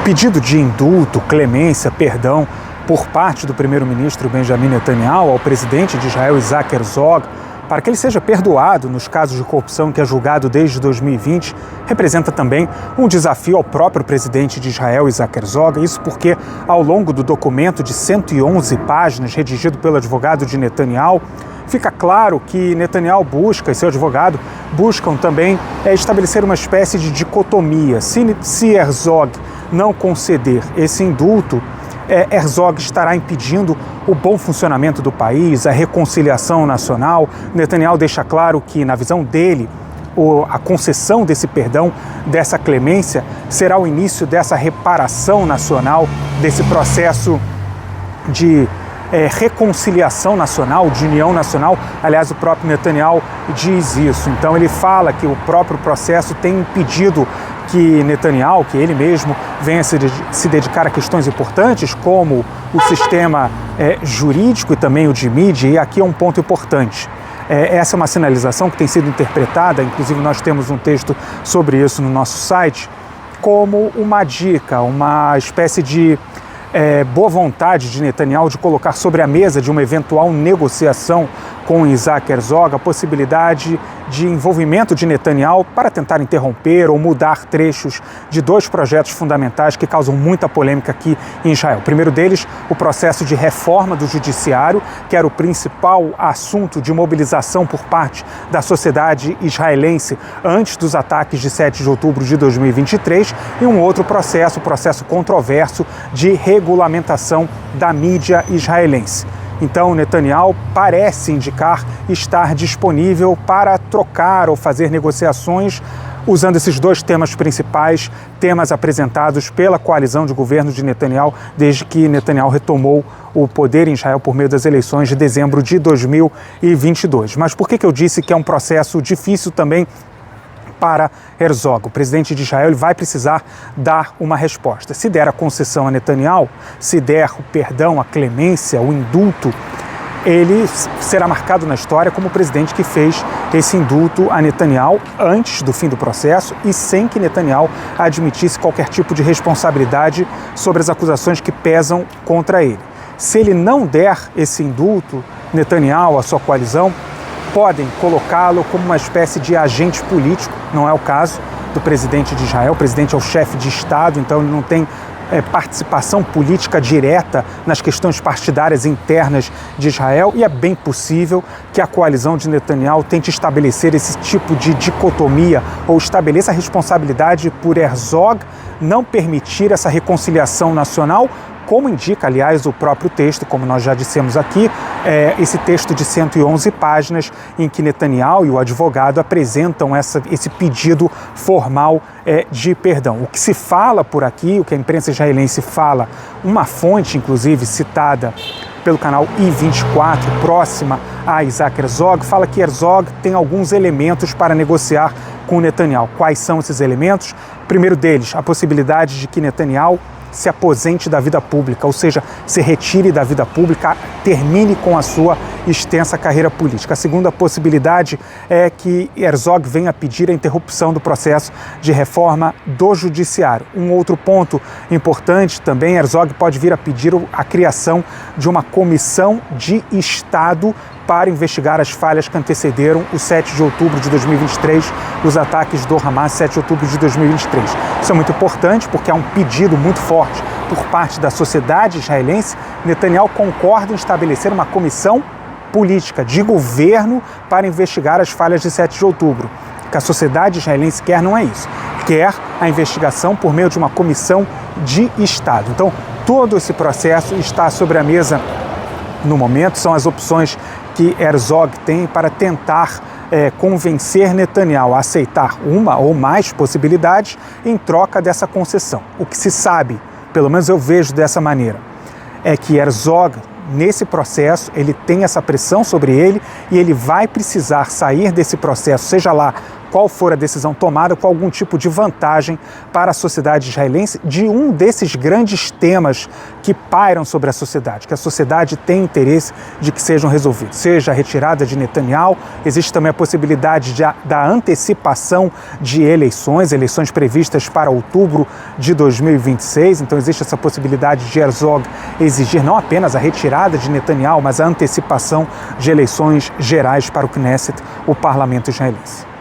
pedido de indulto, clemência, perdão por parte do primeiro-ministro Benjamin Netanyahu ao presidente de Israel, Isaac Herzog, para que ele seja perdoado nos casos de corrupção que é julgado desde 2020, representa também um desafio ao próprio presidente de Israel, Isaac Herzog. Isso porque, ao longo do documento de 111 páginas, redigido pelo advogado de Netanyahu, fica claro que Netanyahu e seu advogado buscam também estabelecer uma espécie de dicotomia. Se Herzog não conceder esse indulto, Herzog estará impedindo o bom funcionamento do país, a reconciliação nacional. Netanyahu deixa claro que, na visão dele, a concessão desse perdão, dessa clemência, será o início dessa reparação nacional, desse processo de reconciliação nacional, de união nacional. Aliás, o próprio Netanyahu diz isso. Então ele fala que o próprio processo tem impedido que Netanyahu, que ele mesmo, venha se dedicar a questões importantes como o sistema jurídico e também o de mídia. E aqui é um ponto importante. Essa é uma sinalização que tem sido interpretada, inclusive nós temos um texto sobre isso no nosso site, como uma dica, uma espécie de boa vontade de Netanyahu de colocar sobre a mesa de uma eventual negociação com Isaac Herzog a possibilidade de envolvimento de Netanyahu para tentar interromper ou mudar trechos de dois projetos fundamentais que causam muita polêmica aqui em Israel. O primeiro deles, o processo de reforma do judiciário, que era o principal assunto de mobilização por parte da sociedade israelense antes dos ataques de 7 de outubro de 2023, e um outro processo, o processo controverso de regulamentação da mídia israelense. Então, Netanyahu parece indicar estar disponível para trocar ou fazer negociações usando esses dois temas principais, temas apresentados pela coalizão de governo de Netanyahu desde que Netanyahu retomou o poder em Israel por meio das eleições de dezembro de 2022. Mas por que eu disse que é um processo difícil também para Herzog? O presidente de Israel vai precisar dar uma resposta. Se der a concessão a Netanyahu, se der o perdão, a clemência, o indulto, ele será marcado na história como o presidente que fez esse indulto a Netanyahu antes do fim do processo e sem que Netanyahu admitisse qualquer tipo de responsabilidade sobre as acusações que pesam contra ele. Se ele não der esse indulto, Netanyahu, a sua coalizão, podem colocá-lo como uma espécie de agente político. Não é o caso do presidente de Israel. O presidente é o chefe de Estado, então ele não tem participação política direta nas questões partidárias internas de Israel, e é bem possível que a coalizão de Netanyahu tente estabelecer esse tipo de dicotomia ou estabeleça a responsabilidade por Herzog não permitir essa reconciliação nacional, como indica, aliás, o próprio texto, como nós já dissemos aqui, esse texto de 111 páginas em que Netanyahu e o advogado apresentam esse pedido formal de perdão. O que se fala por aqui, o que a imprensa israelense fala, uma fonte, inclusive, citada pelo canal I24, próxima a Isaac Herzog, fala que Herzog tem alguns elementos para negociar com Netanyahu. Quais são esses elementos? O primeiro deles, a possibilidade de que Netanyahu se aposente da vida pública, ou seja, se retire da vida pública, termine com a sua extensa carreira política. A segunda possibilidade é que Herzog venha pedir a interrupção do processo de reforma do judiciário. Um outro ponto importante também, Herzog pode vir a pedir a criação de uma comissão de Estado para investigar as falhas que antecederam o 7 de outubro de 2023, os ataques do Hamas, 7 de outubro de 2023. Isso é muito importante porque há um pedido muito forte por parte da sociedade israelense. Netanyahu concorda em estabelecer uma comissão política de governo para investigar as falhas de 7 de outubro. O que a sociedade israelense quer não é isso. Quer a investigação por meio de uma comissão de Estado. Então, todo esse processo está sobre a mesa no momento, são as opções que Herzog tem para tentar convencer Netanyahu a aceitar uma ou mais possibilidades em troca dessa concessão. O que se sabe, pelo menos eu vejo dessa maneira, é que Herzog, nesse processo, ele tem essa pressão sobre ele e ele vai precisar sair desse processo, seja lá qual for a decisão tomada, com algum tipo de vantagem para a sociedade israelense de um desses grandes temas que pairam sobre a sociedade, que a sociedade tem interesse de que sejam resolvidos. Seja a retirada de Netanyahu, existe também a possibilidade da antecipação de eleições previstas para outubro de 2026, então existe essa possibilidade de Herzog exigir não apenas a retirada de Netanyahu, mas a antecipação de eleições gerais para o Knesset, o parlamento israelense.